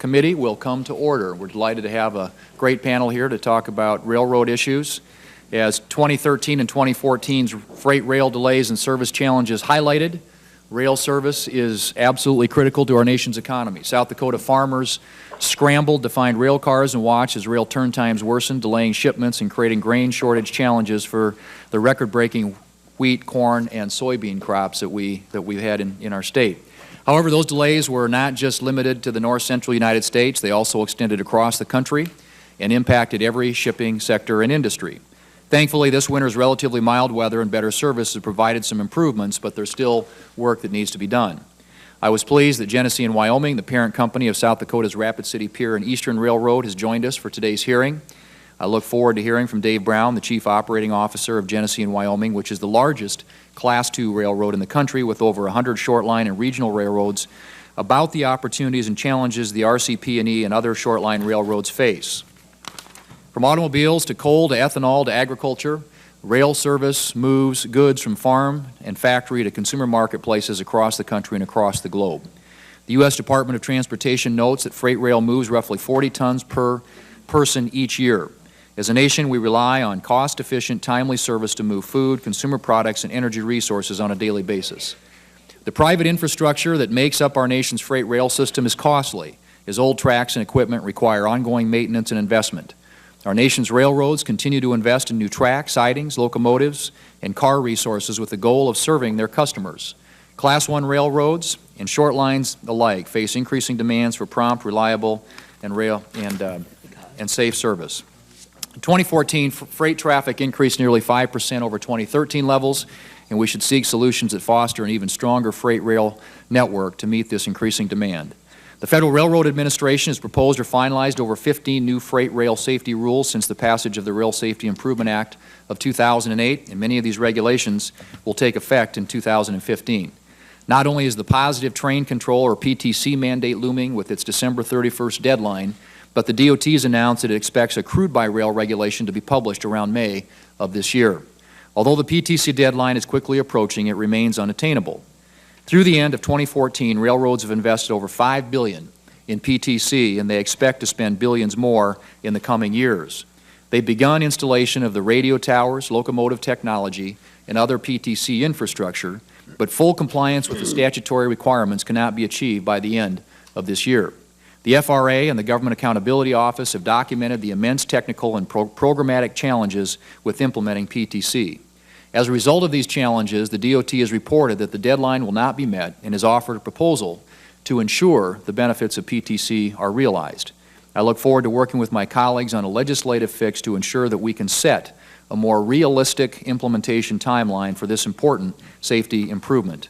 committee will come to order. We're delighted to have a great panel here to talk about railroad issues. As 2013 and 2014's freight rail delays and service challenges highlighted, rail service is absolutely critical to our nation's economy. South Dakota farmers scrambled to find rail cars and watch as rail turn times worsened, delaying shipments and creating grain shortage challenges for the record-breaking wheat, corn, and soybean crops that we've had in our state. However, those delays were not just limited to the north-central United States. They also extended across the country and impacted every shipping sector and industry. Thankfully, this winter's relatively mild weather and better service has provided some improvements, but there's still work that needs to be done. I was pleased that Genesee & Wyoming, the parent company of South Dakota's Rapid City Pier and Eastern Railroad, has joined us for today's hearing. I look forward to hearing from Dave Brown, the Chief Operating Officer of Genesee & Wyoming, which is the largest Class II railroad in the country with over 100 short line and regional railroads, about the opportunities and challenges the RCP&E and other short line railroads face. From automobiles to coal to ethanol to agriculture, rail service moves goods from farm and factory to consumer marketplaces across the country and across the globe. The U.S. Department of Transportation notes that freight rail moves roughly 40 tons per person each year. As a nation, we rely on cost-efficient, timely service to move food, consumer products, and energy resources on a daily basis. The private infrastructure that makes up our nation's freight rail system is costly, as old tracks and equipment require ongoing maintenance and investment. Our nation's railroads continue to invest in new tracks, sidings, locomotives, and car resources with the goal of serving their customers. Class I railroads and short lines alike face increasing demands for prompt, reliable, and safe service. In 2014, freight traffic increased nearly 5% over 2013 levels, and we should seek solutions that foster an even stronger freight rail network to meet this increasing demand. The Federal Railroad Administration has proposed or finalized over 15 new freight rail safety rules since the passage of the Rail Safety Improvement Act of 2008, and many of these regulations will take effect in 2015. Not only is the Positive Train Control, or PTC, mandate looming with its December 31st deadline, but the DOT has announced that it expects a crude-by-rail regulation to be published around May of this year. Although the PTC deadline is quickly approaching, it remains unattainable. Through the end of 2014, railroads have invested over $5 billion in PTC, and they expect to spend billions more in the coming years. They've begun installation of the radio towers, locomotive technology, and other PTC infrastructure, but full compliance with the statutory requirements cannot be achieved by the end of this year. The FRA and the Government Accountability Office have documented the immense technical and programmatic challenges with implementing PTC. As a result of these challenges, the DOT has reported that the deadline will not be met and has offered a proposal to ensure the benefits of PTC are realized. I look forward to working with my colleagues on a legislative fix to ensure that we can set a more realistic implementation timeline for this important safety improvement.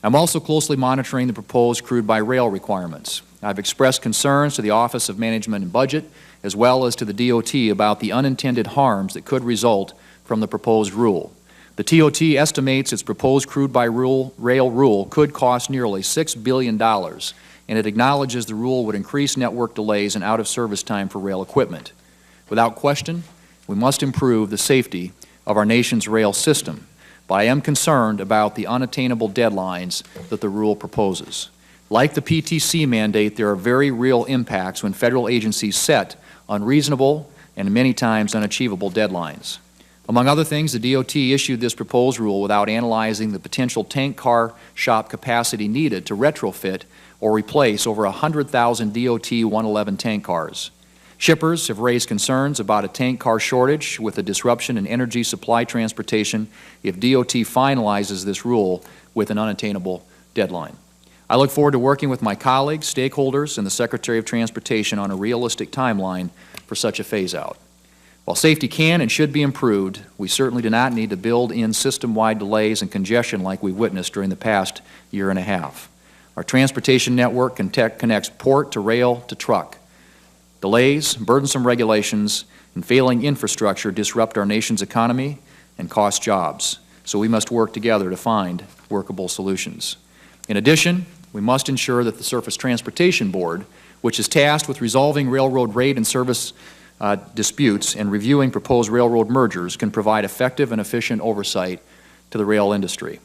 I'm also closely monitoring the proposed crude-by-rail requirements. I've expressed concerns to the Office of Management and Budget as well as to the DOT about the unintended harms that could result from the proposed rule. The DOT estimates its proposed crude-by-rail rule could cost nearly $6 billion, and it acknowledges the rule would increase network delays and out-of-service time for rail equipment. Without question, we must improve the safety of our nation's rail system, but I am concerned about the unattainable deadlines that the rule proposes. Like the PTC mandate, there are very real impacts when federal agencies set unreasonable and many times unachievable deadlines. Among other things, the DOT issued this proposed rule without analyzing the potential tank car shop capacity needed to retrofit or replace over 100,000 DOT 111 tank cars. Shippers have raised concerns about a tank car shortage with a disruption in energy supply transportation if DOT finalizes this rule with an unattainable deadline. I look forward to working with my colleagues, stakeholders, and the Secretary of Transportation on a realistic timeline for such a phase-out. While safety can and should be improved, we certainly do not need to build in system-wide delays and congestion like we've witnessed during the past year and a half. Our transportation network connects port to rail to truck. Delays, burdensome regulations, and failing infrastructure disrupt our nation's economy and cost jobs, so we must work together to find workable solutions. In addition, we must ensure that the Surface Transportation Board, which is tasked with resolving railroad rate and service disputes and reviewing proposed railroad mergers, can provide effective and efficient oversight to the rail industry.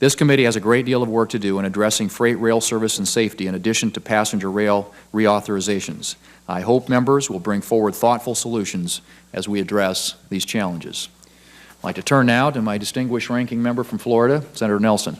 This committee has a great deal of work to do in addressing freight rail service and safety in addition to passenger rail reauthorizations. I hope members will bring forward thoughtful solutions as we address these challenges. I'd like to turn now to my distinguished ranking member from Florida, Senator Nelson.